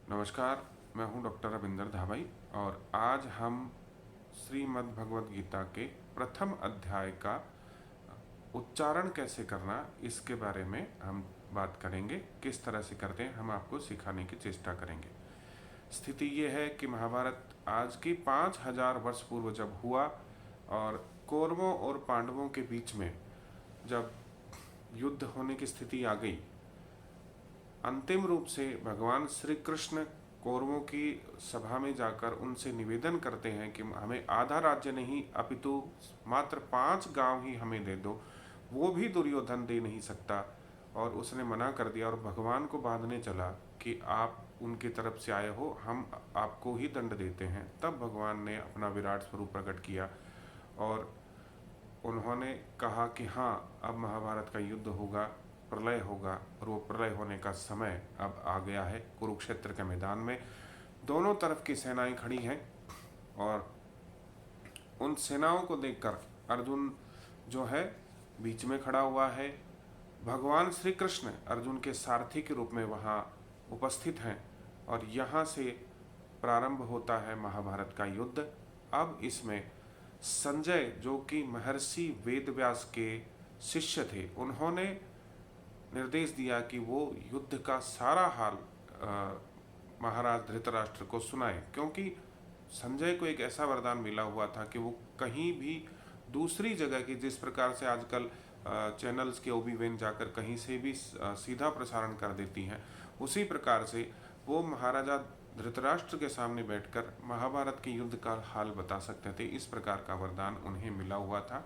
नमस्कार, मैं हूं डॉक्टर रविंदर धाबाई और आज हम श्रीमद् भगवद गीता के प्रथम अध्याय का उच्चारण कैसे करना इसके बारे में हम बात करेंगे। किस तरह से करते हैं हम आपको सिखाने की चेष्टा करेंगे। स्थिति ये है कि महाभारत आज की 5000 वर्ष पूर्व जब हुआ और कौरवों और पांडवों के बीच में जब युद्ध होने की स्थिति आ गई, अंतिम रूप से भगवान श्री कृष्ण कौरवों की सभा में जाकर उनसे निवेदन करते हैं कि हमें आधा राज्य नहीं अपितु मात्र 5 गांव ही हमें दे दो। वो भी दुर्योधन दे नहीं सकता और उसने मना कर दिया और भगवान को बांधने चला कि आप उनकी तरफ से आए हो, हम आपको ही दंड देते हैं। तब भगवान ने अपना विराट स्वरूप प्रकट किया और उन्होंने कहा कि हाँ, अब महाभारत का युद्ध होगा, प्रलय होगा और वो प्रलय होने का समय अब आ गया है। कुरुक्षेत्र के मैदान में दोनों तरफ की सेनाएं खड़ी हैं और उन सेनाओं को देखकर अर्जुन जो है बीच में खड़ा हुआ है। भगवान श्री कृष्ण अर्जुन के सारथी के रूप में वहाँ उपस्थित हैं और यहाँ से प्रारंभ होता है महाभारत का युद्ध। अब इसमें संजय जो कि महर्षि वेदव्यास के शिष्य थे, उन्होंने निर्देश दिया कि वो युद्ध का सारा हाल महाराज धृतराष्ट्र को सुनाए, क्योंकि संजय को एक ऐसा वरदान मिला हुआ था कि वो कहीं भी दूसरी जगह की, जिस प्रकार से आजकल चैनल्स के ओबी वेन जाकर कहीं से भी सीधा प्रसारण कर देती हैं, उसी प्रकार से वो महाराजा धृतराष्ट्र के सामने बैठकर महाभारत के युद्ध का हाल बता सकते थे। इस प्रकार का वरदान उन्हें मिला हुआ था।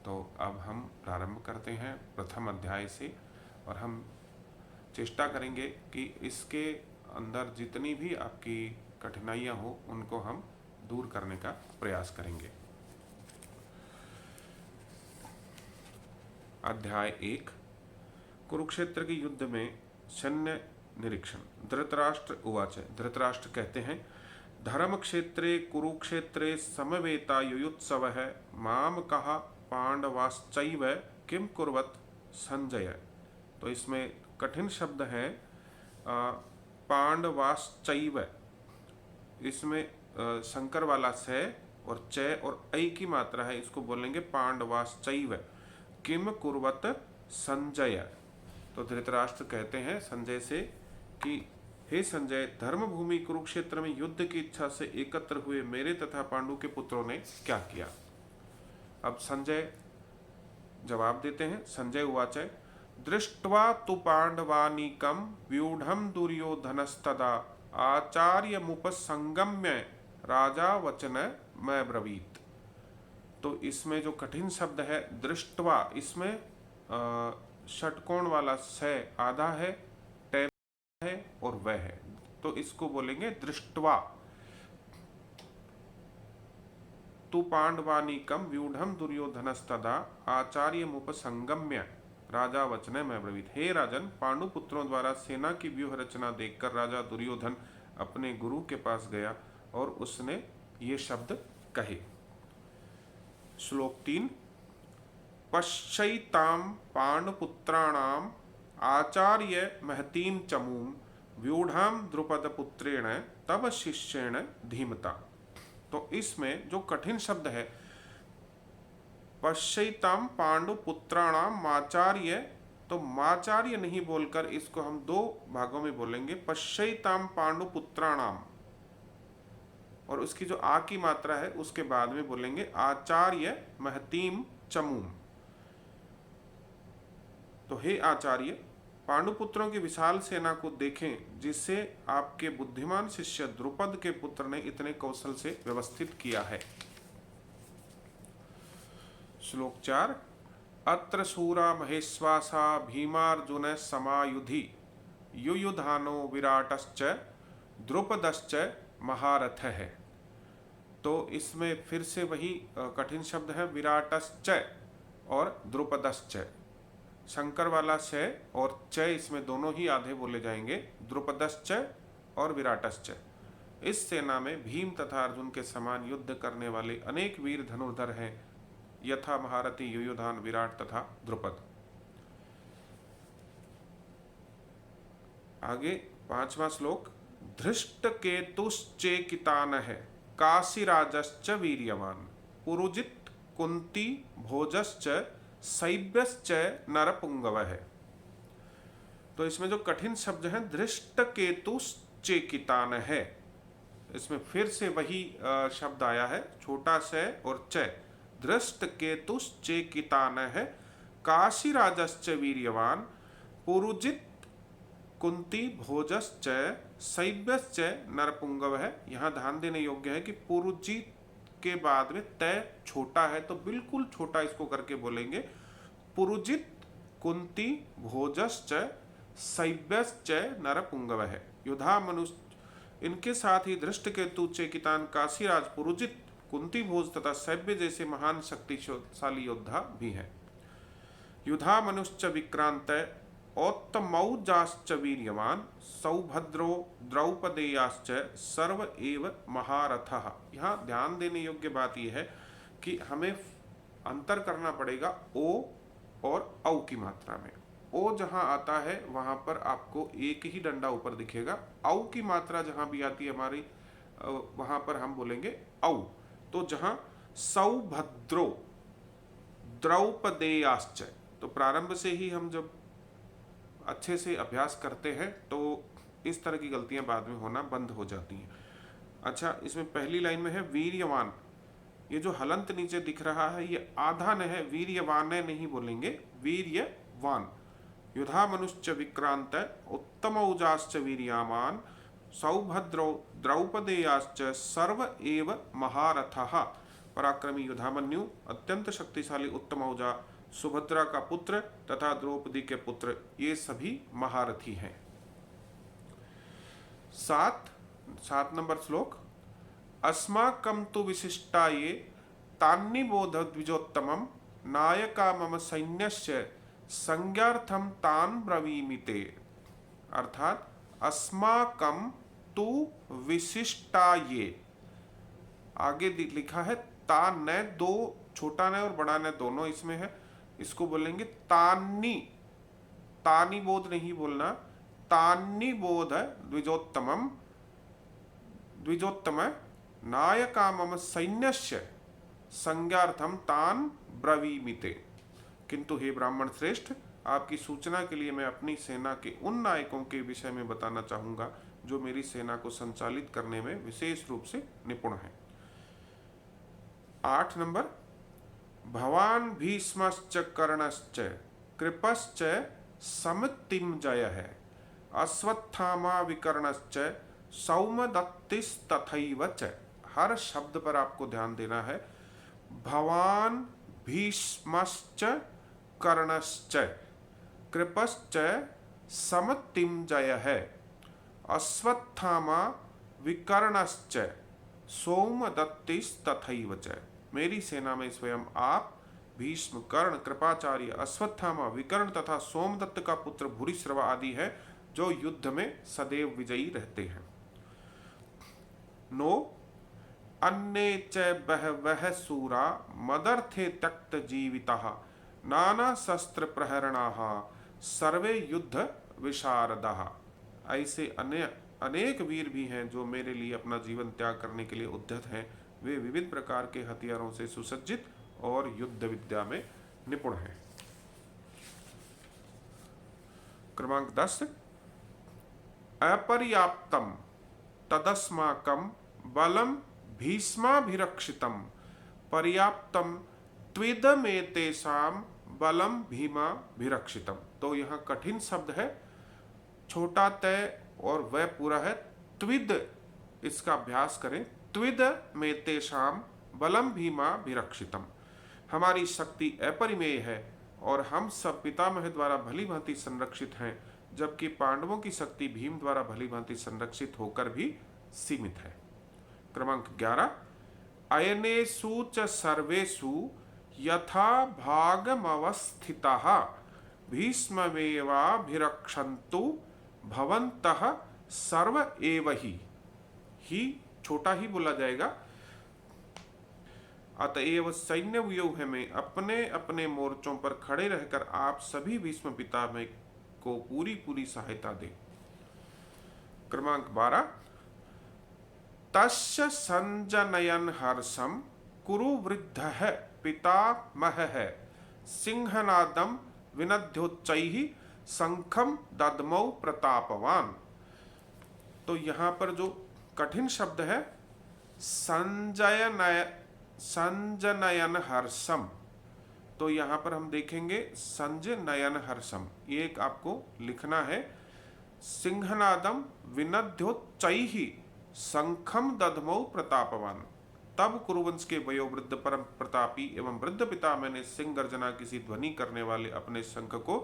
तो अब हम प्रारंभ करते हैं प्रथम अध्याय से और हम चेष्टा करेंगे कि इसके अंदर जितनी भी आपकी कठिनाइयां हो उनको हम दूर करने का प्रयास करेंगे। अध्याय 1 कुरुक्षेत्र के युद्ध में सैन्य निरीक्षण। धृतराष्ट्र उवाच। धृतराष्ट्र कहते हैं, धर्म क्षेत्रे कुरुक्षेत्रे समवेता युयुत्सवः माम कहा पांडवाश्चैव किम कुर्वत संजय। तो इसमें कठिन शब्द है पांडवाश्चैव। इसमें शंकर वाला से और च और ऐ की मात्रा है, इसको बोलेंगे पांडवाश्चैव किम कुर्वत संजय। तो धृतराष्ट्र कहते हैं संजय से कि हे संजय, धर्म भूमि कुरुक्षेत्र में युद्ध की इच्छा से एकत्र हुए मेरे तथा पांडु के पुत्रों ने क्या किया। अब संजय जवाब देते हैं। संजय उवाच। दृष्ट्वा तु पांडवानीकं व्यूढ़ं दुर्योधनस्तदा आचार्यमुपसंगम्य राजा वचन मैं ब्रवीत। तो इसमें जो कठिन शब्द है दृष्ट्वा, इसमें षटकोण वाला से आधा है, टैब है और वह है, तो इसको बोलेंगे दृष्ट्वा। तु पांडवानीकं व्यूढ़ं दुर्योधनस्तदा आचार्यमुपसंगम्य राजा वचन मैं ब्रवीत। हे राजन, पांडु पुत्रों द्वारा सेना की व्यूह रचना देखकर राजा दुर्योधन अपने गुरु के पास गया और उसने ये शब्द कहे। श्लोक 3 पश्यैतां पांडुपुत्राणाम आचार्य महतीं चमूम व्यूढ़ां द्रुपदपुत्रेण तब शिष्येण धीमता। तो इसमें जो कठिन शब्द है पश्यैतां पांडुपुत्राणाम माचार्य, तो माचार्य नहीं बोलकर इसको हम दो भागों में बोलेंगे। पश्यैतां पांडुपुत्राणाम और उसकी जो आ की मात्रा है उसके बाद में बोलेंगे आचार्य महतीम चमूम। तो हे आचार्य, पांडुपुत्रों की विशाल सेना को देखें जिससे आपके बुद्धिमान शिष्य द्रुपद के पुत्र ने इतने कौशल से व्यवस्थित किया है। श्लोक 4 अत्र शूरा महेश्वासा भीमार्जुन समायुधि युयुधानो विराटश्च द्रुपदश्च महारथ है। तो इसमें फिर से वही कठिन शब्द है विराटश्च और द्रुपदश्च। शंकर वाला से और च इसमें दोनों ही आधे बोले जाएंगे, द्रुपदश्च और विराटश्च। इस सेना में भीम तथा अर्जुन के समान युद्ध करने वाले अनेक वीर धनुर्धर हैं, यथा महारथी युयुधान, विराट तथा द्रुपद। आगे 5वां श्लोक धृष्टकेतुश्चेकितानः काशीराजश्च वीर्यवान् पुरुजित् कुंती भोजश्च शैब्यश्च नरपुंगवः। तो इसमें जो कठिन शब्द है धृष्टकेतुश्चेकितानः है, इसमें फिर से वही शब्द आया है, छोटा स और च। धृष्टकेतुश्चेकितानः काशीराजश्च वीर्यवान् पुरुजित् कुंती भोजश्च शैब्यश्च नरपुंगवः। यहाँ ध्यान देने योग्य है कि पुरुजित के बाद में तय छोटा है तो बिल्कुल छोटा इसको करके बोलेंगे, पुरुजित कुंती भोजश्च शैब्यश्च नरपुंगवः। युधा मनुष्य, इनके साथ ही धृष्टकेतु, चेकितान, काशीराज, पुरुजित, कुंती भोज तथा शैब्य जैसे महान शक्तिशाली योद्धा भी हैं। युधा मनुष्य विक्रांत औत्तमौजाश्च वीर्यवान् सौभद्रो द्रौपदेयाश्च सर्व एव महारथः। यहाँ ध्यान देने योग्य बात यह है कि हमें अंतर करना पड़ेगा ओ और औ की मात्रा में। ओ जहां आता है वहां पर आपको एक ही डंडा ऊपर दिखेगा, औ की मात्रा जहां भी आती है हमारी वहां पर हम बोलेंगे औ। तो जहां सौभद्रो द्रौपदेयाश्च, तो प्रारंभ से ही हम जब अच्छे से अभ्यास करते हैं तो इस तरह की गलतियां बाद में होना बंद हो जाती हैं। अच्छा, इसमें पहली लाइन में है वीर्यवान, ये जो हलंत नीचे दिख रहा है ये आधा न है, वीर्यवान नहीं बोलेंगे, वीर्यवान। युधा मनुष्य विक्रांत उत्तमौजाश्च वीर्यवान् सौभद्रो द्रौपदेयाश्च सर्व एव महारथः। पराक्रमी युधामन्यु, अत्यंत शक्तिशाली उत्तमौजा, सुभद्रा का पुत्र तथा द्रौपदी के पुत्र, ये सभी महारथी हैं। 7 नंबर श्लोक। अस्माकं तु विशिष्टाये तान्निबोध द्विजोत्तमं नायका मम सैन्यस्य संज्ञार्थम तान् ब्रवीमिते। अर्थात अस्माकं तु विशिष्टाये, आगे लिखा है ता न, दो छोटा न और बड़ा न दोनों इसमें है, इसको बोलेंगे तान्नी, तानी बोध नहीं बोलना, तान्नी बोध द्विजोत्तमम, द्विजोत्तम नायका मम सैन्यस्य संज्ञार्थम तान ब्रवीमिते। किंतु हे ब्राह्मण श्रेष्ठ, आपकी सूचना के लिए मैं अपनी सेना के उन नायकों के विषय में बताना चाहूंगा जो मेरी सेना को संचालित करने में विशेष रूप से निपुण है। 8 नंबर। भवान भीष्मश्च कर्णश्च कृपश्च समितिञ्जयः अश्वत्थामा विकर्णश्च सौमदत्तिस्तथैव च। हर शब्द पर आपको ध्यान देना है। भवान भीष्मश्च कर्णश्च कृपश्च समितिञ्जयः अश्वत्थामा विकर्णश्च सौमदत्तिस्तथैव च। मेरी सेना में स्वयं आप, भीष्म, कर्ण, कृपाचार्य, अश्वत्थामा, विकर्ण तथा सोमदत्त का पुत्र भूरिश्रवा आदि है जो युद्ध में सदैव विजयी रहते हैं। 9 अन्ये च बहवः शूरा मदर्थे त्यक्त जीविताः नाना शस्त्र प्रहरणाः सर्वे युद्ध विशारदाः। ऐसे अनेक वीर भी हैं जो मेरे लिए अपना जीवन त्याग करने के लिए उद्यत हैं। वे विविध प्रकार के हथियारों से सुसज्जित और युद्ध विद्या में निपुण हैं। क्रमांक 10। अपर्याप्तम तदस्माकं बलम भीष्माभिरक्षितम पर्याप्तम त्विदमेतेषां बलम भीमाभिरक्षितम। तो यहाँ कठिन शब्द है, छोटा तय और वह पूरा है त्विद, इसका अभ्यास करें। त्विद मेतेषां बलम भीमाभिरक्षितम। हमारी शक्ति अपरिमेय है और हम सब पितामह द्वारा भली भांति संरक्षित हैं, जबकि पांडवों की शक्ति भीम द्वारा भली भांति संरक्षित होकर भी सीमित है। क्रमांक 11। अयनेषु च सर्वेषु यथा भागमवस्थिताः भीष्ममेवाभिरक्षन्तु भवन्तः सर्व एव ही छोटा ही बोला जाएगा। अतएव सैन्य व्यूह में अपने अपने मोर्चों पर खड़े रहकर आप सभी भीष्म पितामह को पूरी पूरी सहायता दें। क्रमांक 12। तस्य संजनयन हर्षम कुरु वृद्धः पितामहः सिंहनादम विनद्योच्चैः शंखम दद्मौ प्रतापवान। तो यहां पर जो कठिन शब्द है संजनयन हर्षम, तो यहां पर हम देखेंगे संजनयन हर्षम, ये एक आपको लिखना है। सिंहनादम विनद्योच्चैः शंखम दद्मौ प्रतापवान। तब कुरुवंश के वयोवृद्ध परम प्रतापी एवं वृद्ध पितामह ने सिंह गर्जना किसी ध्वनि करने वाले अपने शंख को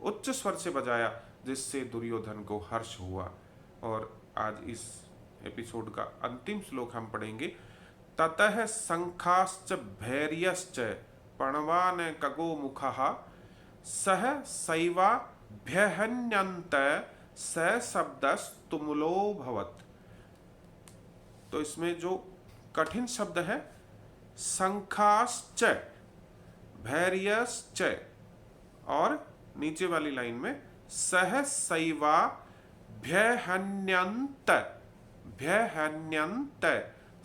उच्च स्वर से बजाया, जिससे दुर्योधन को हर्ष हुआ। और आज इस एपिसोड का अंतिम श्लोक हम पढ़ेंगे। ततः शंखाश्च भैर्यश्च पणवान कगो मुखः सह सैवाभ्यहन्यन्त स शब्दस्तुमुलो भवत्। तो इसमें जो कठिन शब्द है शंखाश्च भैर्यश्च, और नीचे वाली लाइन में सह सैवाभ्यहन्यन्त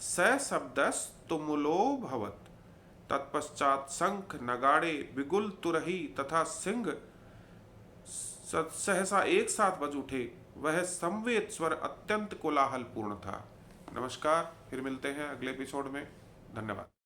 स शब्दस्तुमुलो भवत्। तत्पश्चात शंख नगाड़े बिगुल तुरही तथा सिंह सहसा एक साथ बज उठे। वह संवेद स्वर अत्यंत कोलाहल पूर्ण था। नमस्कार, फिर मिलते हैं अगले एपिसोड में। धन्यवाद।